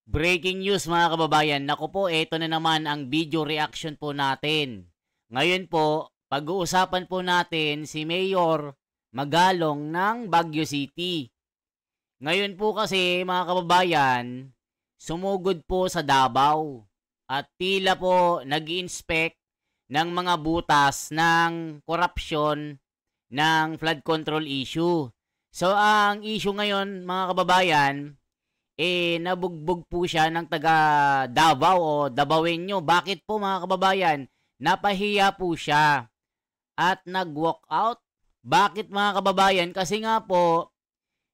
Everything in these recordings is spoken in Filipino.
Breaking news mga kababayan. Naku po, eto na naman ang video reaction po natin. Ngayon po, pag-uusapan po natin si Mayor Magalong ng Baguio City. Ngayon po kasi mga kababayan, sumugod po sa Davao at tila po nag-inspect ng mga butas ng korupsyon ng flood control issue. So ang issue ngayon mga kababayan, nabugbog po siya ng taga Davao o Davaoenyo. Bakit po mga kababayan? Napahiya po siya at nag-walk out. Bakit mga kababayan? Kasi nga po,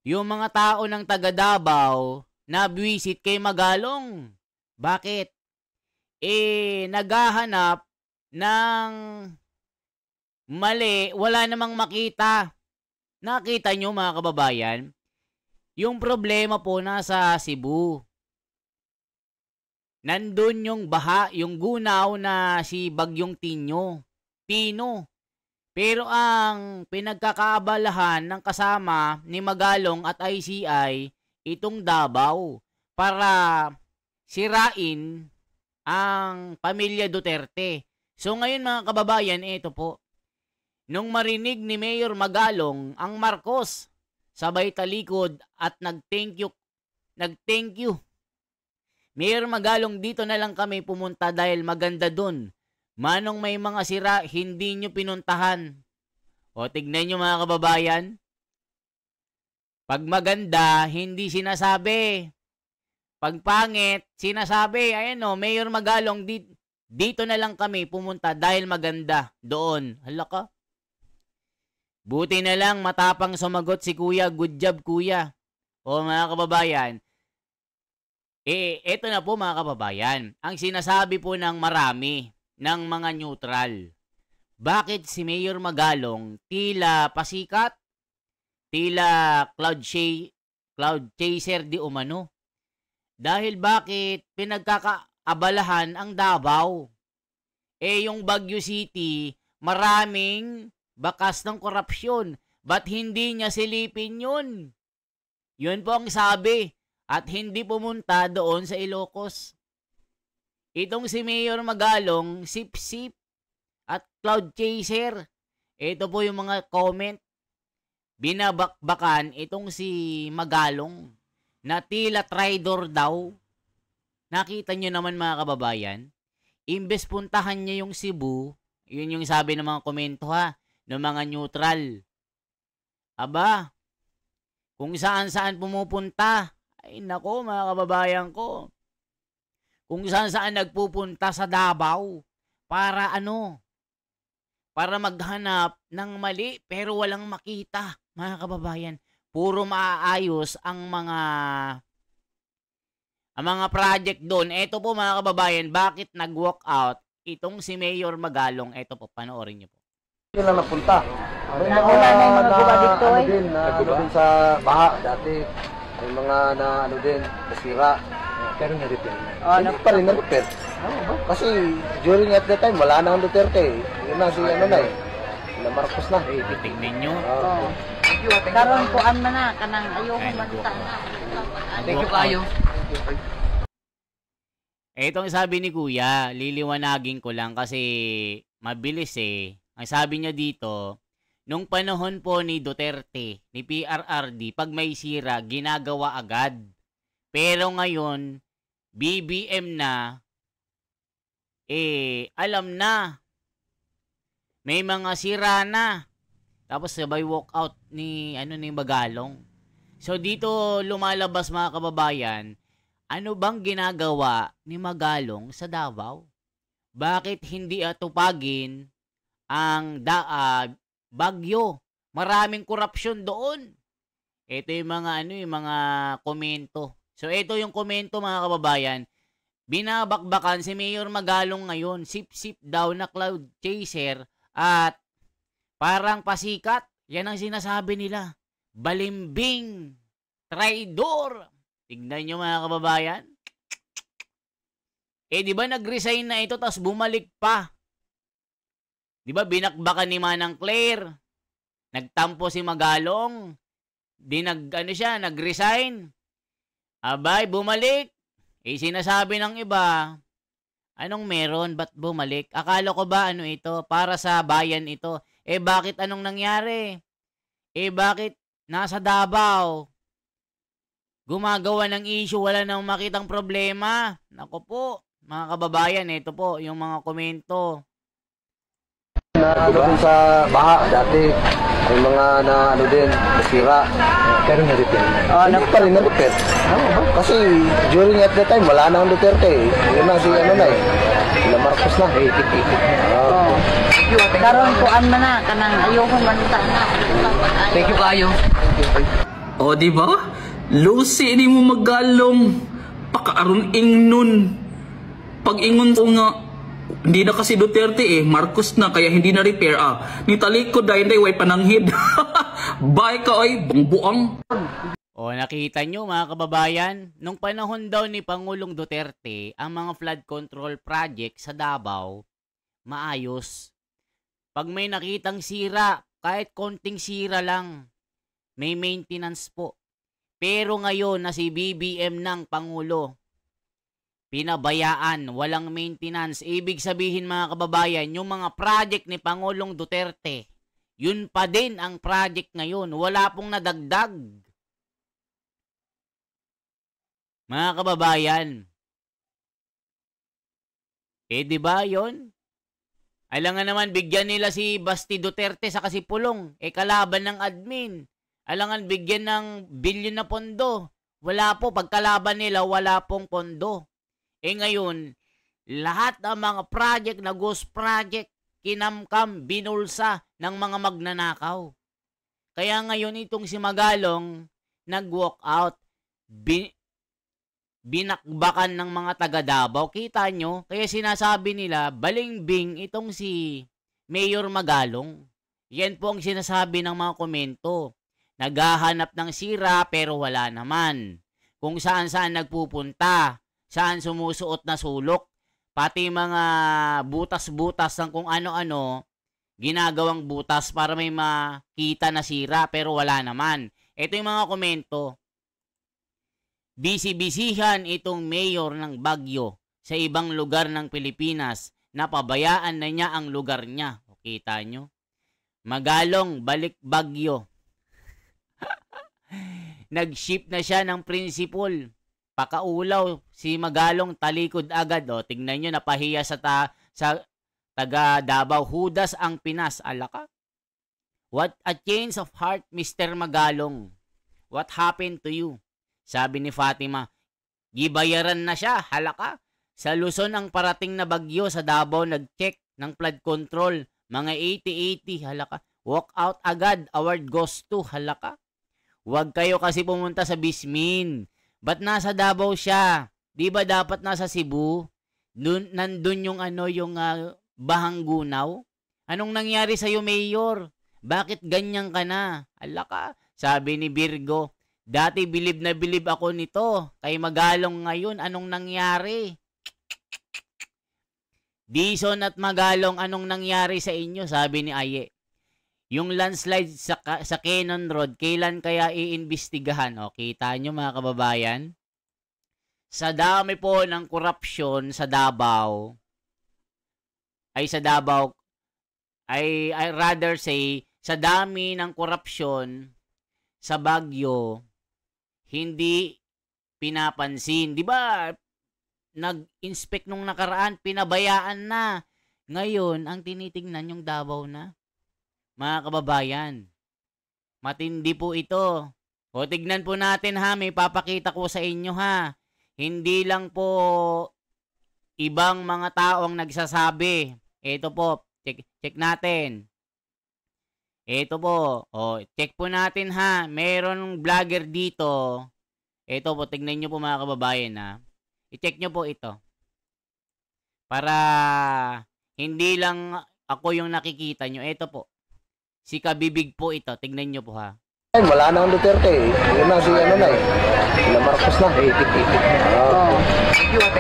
yung mga tao ng taga Davao na visit kay Magalong. Bakit? Naghahanap ng mali, wala namang makita. Nakita nyo mga kababayan? Yung problema po nasa Cebu. Nandun yung baha, yung gunaw na si Bagyong Tino. Pero ang pinagkakaabalahan ng kasama ni Magalong at ICI, itong Davao, para sirain ang pamilya Duterte. So ngayon mga kababayan, ito po. Nung marinig ni Mayor Magalong ang Marcos, sabay talikod at nag-thank you. Mayor Magalong, dito na lang kami pumunta dahil maganda dun. Manong may mga sira, hindi nyo pinuntahan. O tignan nyo mga kababayan. Pag maganda, hindi sinasabi. Pag pangit, sinasabi. Ayan o, Mayor Magalong, dito na lang kami pumunta dahil maganda doon. Hala ka. Buti na lang matapang sumagot si Kuya. Good job, Kuya. O mga kababayan, eto na po mga kababayan. Ang sinasabi po ng marami, ng mga neutral. Bakit si Mayor Magalong tila pasikat? Tila cloud chaser di umano? Dahil bakit pinagkakaabalahan ang Davao? Yung Baguio City, maraming bakas ng korupsyon. Ba't hindi niya silipin yun? Yun po ang sabi. At hindi pumunta doon sa Ilocos. Itong si Mayor Magalong, sip-sip at cloud chaser. Ito po yung mga comment. Binabakbakan itong si Magalong na tila traidor daw. Nakita nyo naman mga kababayan. Imbes puntahan niya yung Cebu, yun yung sabi ng mga komento ha, ng mga neutral. Aba, kung saan-saan pumupunta, ay nako mga kababayan ko, kung saan-saan nagpupunta sa Davao, para ano? Para maghanap ng mali, pero walang makita, mga kababayan. Puro maaayos ang mga project doon. Ito po mga kababayan, bakit nag-walk out itong si Mayor Magalong? Ito po, panoorin niyo po. Hindi lang napunta. May mga Wala na yung mga guba dito eh. din, din sa baha dati. May mga ano din, nasira. Pero na-repair na. Hindi pa rin na-repair. Kasi during at that time, wala na ang Duterte. Yun na si ano na eh. Na Marcos na. Titignan nyo. Karon ko an man na kanang ayoko banta na. Thank you kayo. Itong sabi ni Kuya, liliwanagin ko lang kasi mabilis eh. Ang sabi niya dito, nung panahon po ni Duterte, ni PRRD, pag may sira, ginagawa agad. Pero ngayon, BBM na, alam na. May mga sira na. Tapos sabay walk out ni Magalong. So dito lumalabas mga kababayan, ano bang ginagawa ni Magalong sa Davao? Bakit hindi atupagin ang Baguio? Maraming korupsyon doon. Ito yung mga komento. So ito yung komento mga kababayan. Binabakbakan si Mayor Magalong ngayon. Sip-sip daw na cloud chaser at parang pasikat. Yan ang sinasabi nila. Balimbing. Traidor. Tignan nyo mga kababayan. Di ba nag-resign na ito tapos bumalik pa? Di ba binakbakan ni Manang Claire? Nagtampo si Magalong. Nag-resign. Abay, bumalik. Sinasabi ng iba, anong meron? Ba't bumalik? Akala ko ba ano ito? Para sa bayan ito. Bakit anong nangyari? Bakit nasa Davao? Gumagawa ng issue, wala nang makitang problema. Nako po, mga kababayan, ito po yung mga komento. Na ano din sa baha dati, may mga na ano din, nasira. Pero na-repair na. Pa rin na-repair. Kasi during at that time, wala na ang Duterte eh. Yun na si ano na eh. Sila Marcos na. Karon ko an man na kanang ayoko man ta na. Thank you kayo. O di ba? Lucy ni mo magalong pakaaron ingnon. Pag ingon ko nga hindi na kasi Duterte Marcos na kaya hindi na repair Ni talikod dahil way pananghid. Bye ka oy, bangbuang. Nakita nyo mga kababayan, nung panahon daw ni Pangulong Duterte, ang mga flood control project sa Davao, maayos. Pag may nakitang sira, kahit konting sira lang, may maintenance po. Pero ngayon na si BBM ng Pangulo, pinabayaan, walang maintenance. Ibig sabihin mga kababayan, yung mga project ni Pangulong Duterte, yun pa din ang project ngayon. Wala pong nadagdag. Mga kababayan, di ba yun? Alangan naman bigyan nila si Basti Duterte sa kasipulong. Kalaban ng admin. Alangan bigyan ng bilyon na pondo. Wala po, pagkalaban nila, wala pong pondo. Ngayon, lahat ng mga project na ghost project, kinamkam, binulsa ng mga magnanakaw. Kaya ngayon itong si Magalong, nag-walk out, binakbakan ng mga taga Davao. Kita nyo? Kaya sinasabi nila, balingbing itong si Mayor Magalong. Yan po ang sinasabi ng mga komento. Naghahanap ng sira pero wala naman. Kung saan-saan nagpupunta, saan sumusuot na sulok, pati mga butas-butas ng kung ano-ano, ginagawang butas para may makita na sira pero wala naman. Ito yung mga komento. Bisi-bisihan itong mayor ng Baguio sa ibang lugar ng Pilipinas na pabayaan na niya ang lugar niya. O, kita nyo? Magalong, balik Baguio. Nag-ship na siya ng principal. Pakaulaw, si Magalong talikod agad. O, tignan nyo, napahiya sa taga Davao. Hudas ang Pinas. Alaka? What a change of heart, Mr. Magalong. What happened to you? Sabi ni Fatima, gibayaran na siya, halaka. Sa Luzon ang parating na bagyo, sa Davao nag-check ng flood control. Mga 80-80, halaka. Walk out agad, award goes to, halaka. Huwag kayo kasi pumunta sa Bismin. Ba't nasa Davao siya? Di ba dapat nasa Cebu? Nandun yung bahang gunaw? Anong nangyari sa'yo, Mayor? Bakit ganyan ka na? Halaka. Sabi ni Virgo, dati bilib na bilib ako nito. Kay Magalong ngayon, anong nangyari? Dison at Magalong, anong nangyari sa inyo? Sabi ni Aye. Yung landslide sa Cannon Road, kailan kaya iimbestigahan? O, kita nyo mga kababayan? Sa dami po ng korupsyon sa Davao, I rather say, sa dami ng korupsyon sa Baguio, hindi pinapansin. Di ba, nag-inspect nung nakaraan, pinabayaan na. Ngayon, ang tinitingnan yung Davao na. Mga kababayan, matindi po ito. O, tignan po natin ha, may papakita ko sa inyo ha. Hindi lang po ibang mga taong nagsasabi. Ito po, check natin. Ito po, check po natin ha. Meron vlogger dito. Ito po, tignan nyo po mga kababayan ha. I-check nyo po ito. Para hindi lang ako yung nakikita nyo. Ito po. Si Kabibig po ito. Tignan nyo po ha. Wala na ang Duterte Yun na si Sila Marcos na.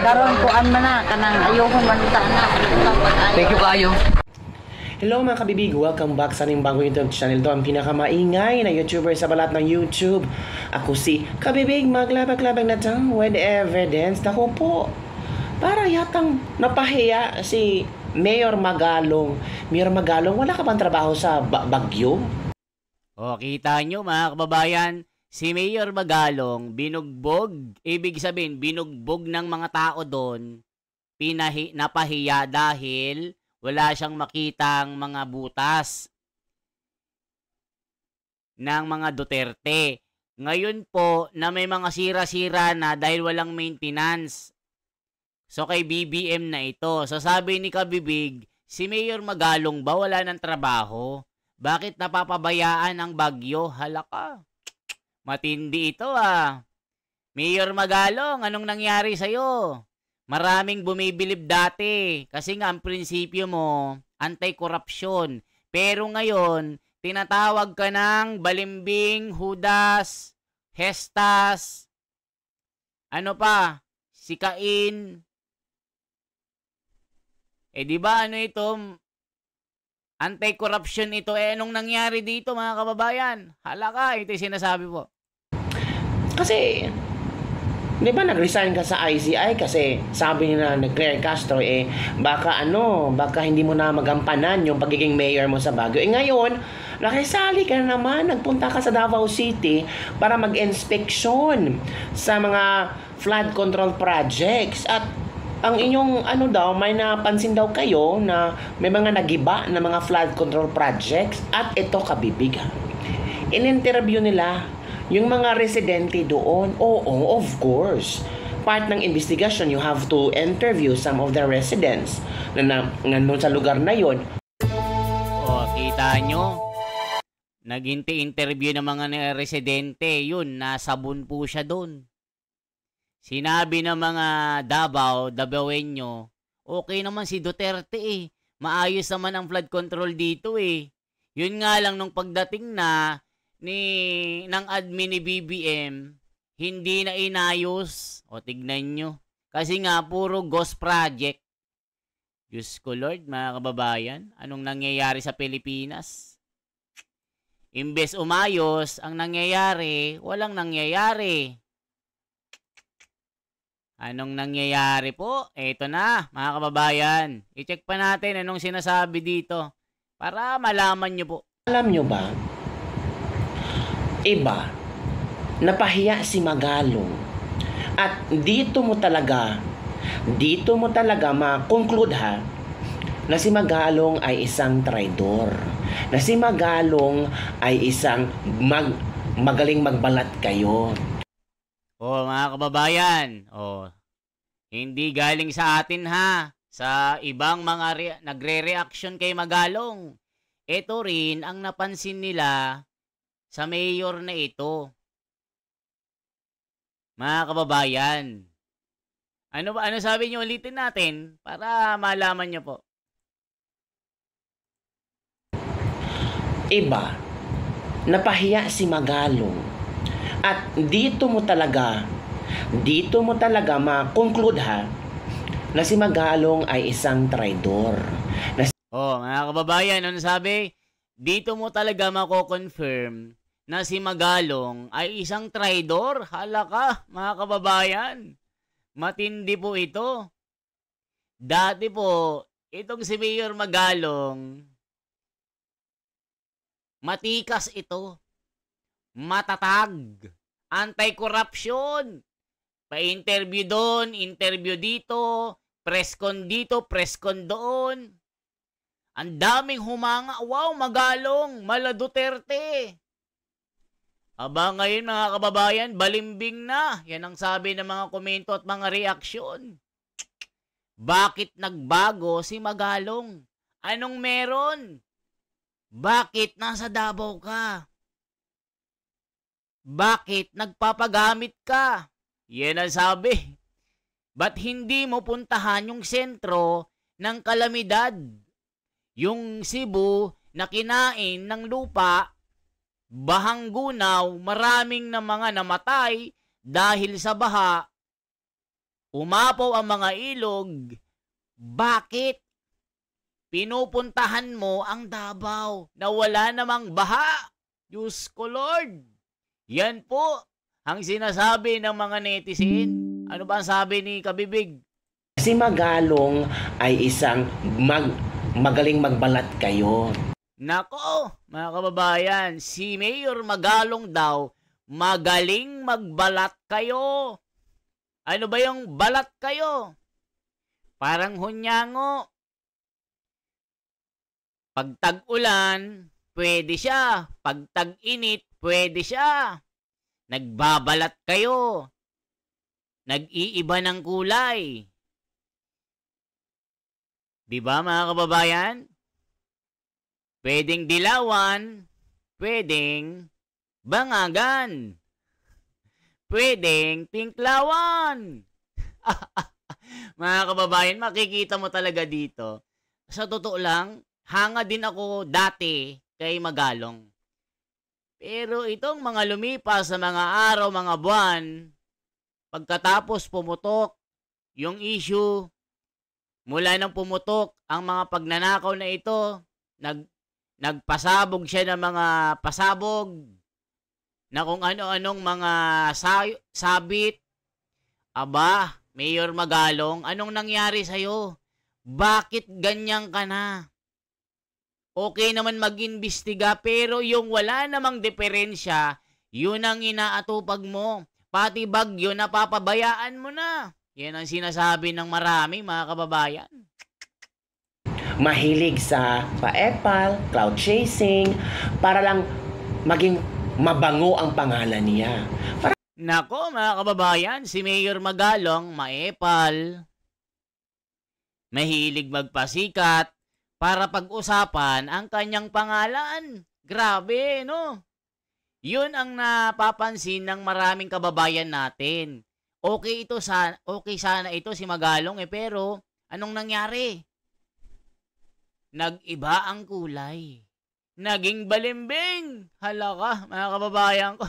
Karon ko an man na kanang ayoko man ta na. Thank you kayo. Hello mga kabibig, welcome back sa ating bagong YouTube channel. Ito ang pinakamaingay na YouTuber sa balat ng YouTube. Ako si Kabibig, maglabag-labag na to with evidence. Naku po, parang yatang napahiya si Mayor Magalong. Mayor Magalong, wala ka bang trabaho sa Baguio? O, kita nyo mga kababayan, si Mayor Magalong binugbog, ibig sabihin binugbog ng mga tao doon, napahiya dahil wala siyang makitang mga butas ng mga Duterte. Ngayon po na may mga sira-sira na dahil walang maintenance. So kay BBM na ito. So sabi ni Kabibig, si Mayor Magalong ba wala ng trabaho? Bakit napapabayaan ang Bagyo? Halaka. Matindi ito ah. Mayor Magalong, anong nangyari sa'yo? Maraming bumibilib dati kasi nga ang prinsipyo mo, anti-corruption. Pero ngayon, tinatawag ka ng balimbing, hudas, hestas, ano pa, sikain. Di ba ano ito? Anti-corruption ito. Anong nangyari dito mga kababayan? Halaka, ito yung sinasabi po. Kasi, di ba nag-resign ka sa ICI kasi sabi nila ni Claire Castro baka hindi mo na magampanan yung pagiging mayor mo sa Baguio. Ngayon, nakisali ka na naman, nagpunta ka sa Davao City para mag-inspeksyon sa mga flood control projects at ang inyong may napansin daw kayo na may mga nagiba na mga flood control projects at ito Kabibig. In-interview nila yung mga residente doon. Oo, of course. Part ng investigation, you have to interview some of the residents na nandun sa lugar na yon. O, kita nyo? Nag-interview ng mga residente. Yun, nasabon po siya doon. Sinabi ng mga Dabawenyo, okay naman si Duterte maayos naman ang flood control dito Yun nga lang nung pagdating ng admin ni BBM, hindi na inayos. O, tignan nyo. Kasi nga, puro ghost project. Diyos ko Lord, mga kababayan, anong nangyayari sa Pilipinas? Imbes umayos, ang nangyayari, walang nangyayari. Anong nangyayari po? Eto na, mga kababayan. I-check pa natin anong sinasabi dito para malaman nyo po. Alam nyo ba? Iba, napahiya si Magalong. At dito mo talaga ma-conclude na si Magalong ay isang traidor. Na si Magalong ay isang magaling magbalat kayo. Mga kababayan, hindi galing sa atin sa ibang mga nagre-reaction kay Magalong. Ito rin ang napansin nila sa mayor na ito. Mga kababayan. Ano sabi niyo, ulitin natin para malaman niyo po. Iba, napahiya si Magalong. At dito mo talaga ma-conclude na si Magalong ay isang traidor. Mga kababayan, ano sabi? Dito mo talaga mako-confirm na si Magalong ay isang traidor. Halaka, mga kababayan. Matindi po ito. Dati po, itong si Mayor Magalong, matikas ito. Matatag. Anti-corruption. Pa-interview doon, interview dito, press con dito, press con doon. Ang daming humanga. Wow, Magalong, mala Duterte. Aba ngayon mga kababayan, balimbing na. Yan ang sabi ng mga komento at mga reaksyon. Bakit nagbago si Magalong? Anong meron? Bakit nasa Davao ka? Bakit nagpapagamit ka? Yan ang sabi. Ba't hindi mo puntahan yung sentro ng kalamidad? Yung Cebu na kinain ng lupa, bahang gunaw, maraming na mga namatay dahil sa baha, umapaw ang mga ilog. Bakit? pinupuntahan mo ang Davao na wala namang baha. Diyos ko Lord. Yan po ang sinasabi ng mga netizen. Ano ba ang sabi ni Kabibig? Si Magalong ay isang magaling magbalat kayo. Nako, mga kababayan, si Mayor Magalong daw, magaling magbalat kayo. Ano ba yung balat kayo? Parang hunyango. Pag tag-ulan, pwede siya. Pag tag-init, pwede siya. Nagbabalat kayo. Nag-iiba ng kulay. Diba mga kababayan? Pwedeng dilawan, pwedeng bangagan, pwedeng tinklawan. Mga kababayan, makikita mo talaga dito. Sa totoo lang, hanga din ako dati kay Magalong. Pero itong mga lumipas sa mga araw, mga buwan, pagkatapos pumutok yung issue, mula nang pumutok ang mga pagnanakaw na ito, nagpasabog siya ng mga pasabog na kung ano-anong mga sabit. Aba, Mayor Magalong, anong nangyari sa'yo? Bakit ganyan ka na? Okay naman mag-imbestiga, pero yung wala namang diferensya, yun ang inaatupag mo. Pati bagyo, napapabayaan mo na. Yan ang sinasabi ng marami, mga kababayan. Mahilig sa pa-epal, cloud chasing, para lang maging mabango ang pangalan niya. Nako mga kababayan, si Mayor Magalong maepal, mahilig magpasikat para pag-usapan ang kanyang pangalan. Grabe, no? Yun ang napapansin ng maraming kababayan natin. Okay sana ito si Magalong pero anong nangyari? Nag-iba ang kulay. Naging balimbing. Hala ka, mga kababayan ko.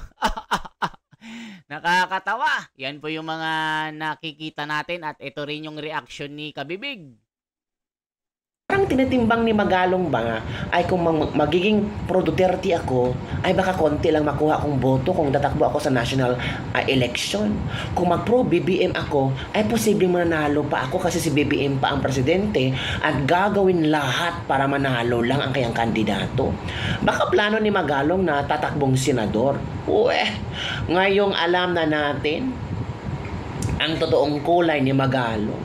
Nakakatawa. Yan po yung mga nakikita natin at ito rin yung reaction ni Kabibig. Parang tinitimbang ni Magalong ba ay kung magiging pro Duterte ako, ay baka konti lang makuha akong boto kung tatakbo ako sa national election. Kung mag-pro BBM ako, ay posibleng mananalo pa ako kasi si BBM pa ang presidente at gagawin lahat para manalo lang ang kayang kandidato. Baka plano ni Magalong na tatakbong senador. Ngayong alam na natin ang totoong kulay ni Magalong.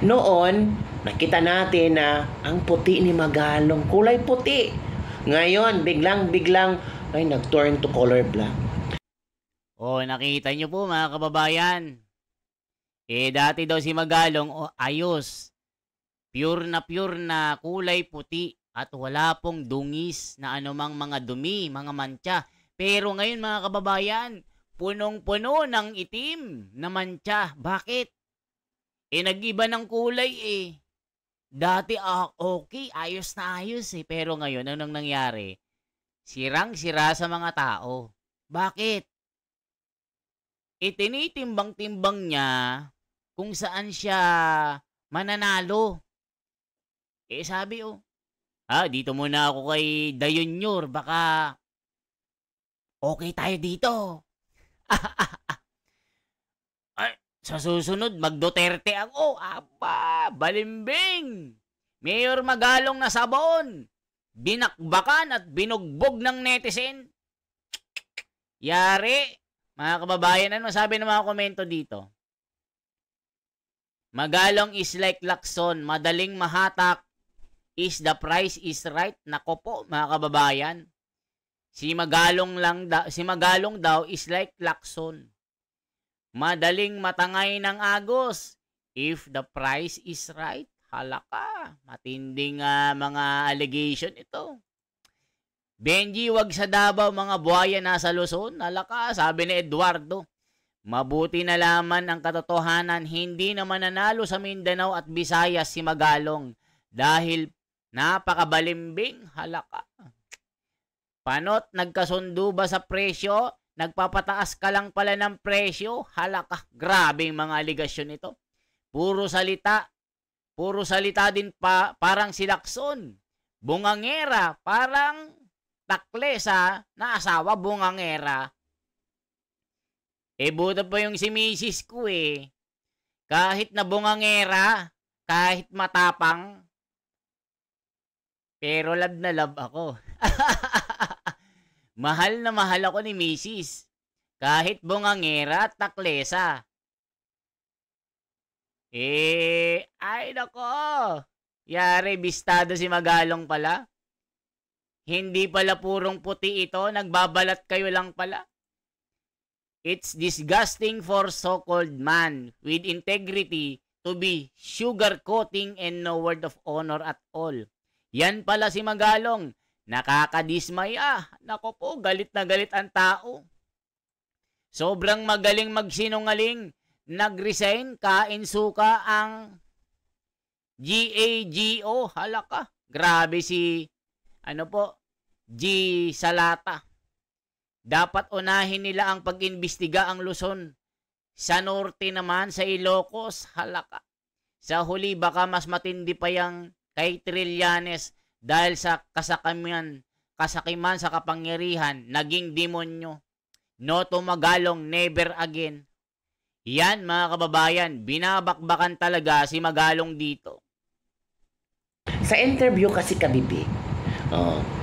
Noon, nakita natin na ang puti ni Magalong, kulay puti. Ngayon, biglang, ay nag-turn to color black. Nakita nyo po mga kababayan. Dati daw si Magalong, ayos. Pure na kulay puti at wala pong dungis na anumang mga dumi, mga mantsa. Pero ngayon mga kababayan, punong-puno ng itim na mantsa. Bakit? Nag-iba ng kulay Dati okay, ayos na ayos pero ngayon anong nangyari? Sirang-sira sa mga tao. Bakit? Tinitimbang-timbang niya kung saan siya mananalo. Sabi dito muna ako kay Dayunyor, baka okay tayo dito. Sa susunod, mag-Duterte ako. Balimbing. Mayor Magalong na sabon. Binakbakan at binugbog ng netizen. Yari. Mga kababayan, ano sabi ng mga komento dito? Magalong is like Lacson. Madaling mahatak. Is the price is right? Nako po, mga kababayan. Si Magalong daw is like Lacson. Madaling matangay ng agos. If the price is right, halaka. Matinding mga allegation ito. Benji, wag sa Davao, mga buhaya nasa Luzon. Halaka, sabi ni Eduardo. Mabuti na laman ang katotohanan, hindi na mananalo sa Mindanao at Visayas si Magalong. Dahil napakabalimbing, halaka. Panot, nagkasundo ba sa presyo? Nagpapataas ka lang pala ng presyo? Halaka, grabing mga aligasyon ito. Puro salita. Puro salita din pa, parang si Lacson. Bungangera, parang taklesa na asawa bungangera. Buta pa yung si misis ko eh. Kahit na bungangera, kahit matapang, pero love na love ako. Mahal na mahal ako ni misis. Kahit bungangera at taklesa. Ay nako. Yari, bistado si Magalong pala. Hindi pala purong puti ito, nagbabalat kayo lang pala. It's disgusting for so-called man with integrity to be sugarcoating and no word of honor at all. Yan pala si Magalong. Nakakadismay Nako po, galit na galit ang tao. Sobrang magaling magsinungaling. Nag-resign, kain suka ang GAGO. Halaka. Grabe si, G. Salata. Dapat unahin nila ang pag-imbestiga ang Luzon. Sa norte naman, sa Ilocos, halaka. Sa huli, baka mas matindi pa yang kay Trillanes dahil sa kasakiman sa kapangyarihan, naging demonyo. No to Magalong, never again. Yan mga kababayan, binabakbakan talaga si Magalong dito. Sa interview kasi kabibi,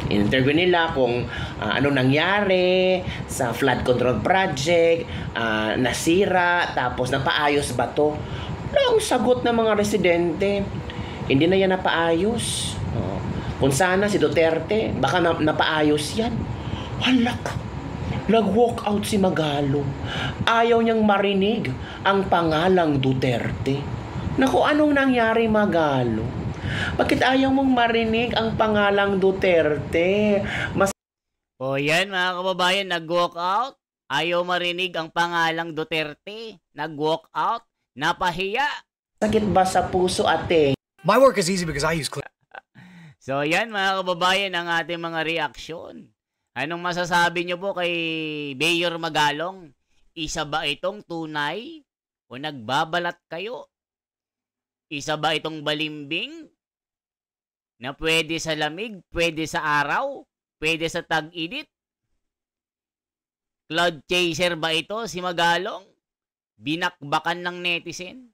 interview nila kung ano nangyari sa flood control project, nasira, tapos napaayos ba to? Ang sagot ng mga residente, hindi na yan napaayos. Kung sana si Duterte, baka napaayos yan. Walak. Nag-walk out si Magalong. Ayaw niyang marinig ang pangalang Duterte. Naku, anong nangyari Magalong? Bakit ayaw mong marinig ang pangalang Duterte? Yan mga kababayan, nag-walk out. Ayaw marinig ang pangalang Duterte. Nag-walk out. Napahiya. Sakit ba sa puso, ate? My work is easy because I use Clip. So yan mga kababayan ang ating mga reaksyon. Anong masasabi nyo po kay Mayor Magalong? Isa ba itong tunay o nagbabalat kayo? Isa ba itong balimbing na pwede sa lamig, pwede sa araw, pwede sa tag-init? Cloud chaser ba ito si Magalong? Binakbakan ng netizen?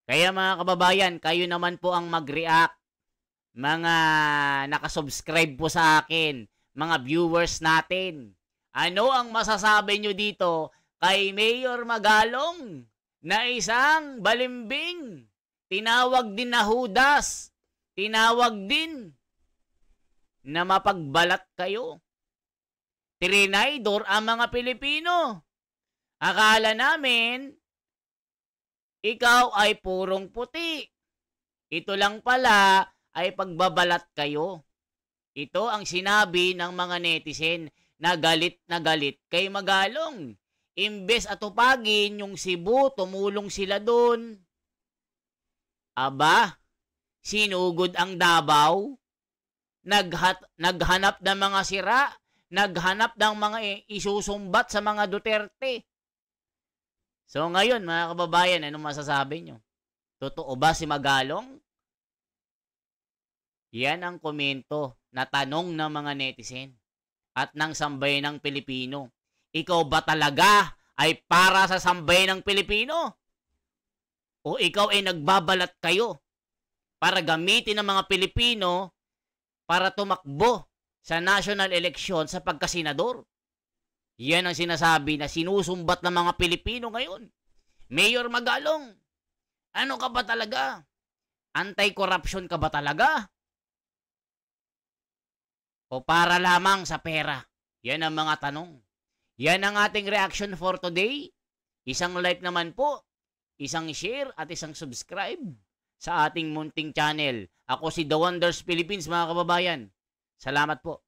Kaya mga kababayan, kayo naman po ang mag-react. Mga nakasubscribe po sa akin, mga viewers natin. Ano ang masasabi nyo dito kay Mayor Magalong na isang balimbing? Tinawag din na Judas. Tinawag din na mapagbalat kayo. Trinidor ang mga Pilipino. Akala namin, ikaw ay purong puti. Ito lang pala ay pagbabalat kayo. Ito ang sinabi ng mga netizen na galit kay Magalong. Imbes atupagin yung Cebu, tumulong sila doon. Aba, sinugod ang Davao. Naghanap ng mga sira. Naghanap ng mga isusumbat sa mga Duterte. So ngayon mga kababayan, anong masasabi nyo? Totoo ba si Magalong? Yan ang komento na tanong ng mga netizen at ng sambayanang Pilipino. Ikaw ba talaga ay para sa sambayanang Pilipino? O ikaw ay nagbabalat kayo para gamitin ng mga Pilipino para tumakbo sa national election sa pagkasenador? Yan ang sinasabi na sinusumbat ng mga Pilipino ngayon. Mayor Magalong, ano ka ba talaga? Anti-corruption ka ba talaga? O para lamang sa pera? Yan ang mga tanong. Yan ang ating reaction for today. Isang like naman po, isang share at isang subscribe sa ating munting channel. Ako si The Wonders Philippines mga kababayan. Salamat po.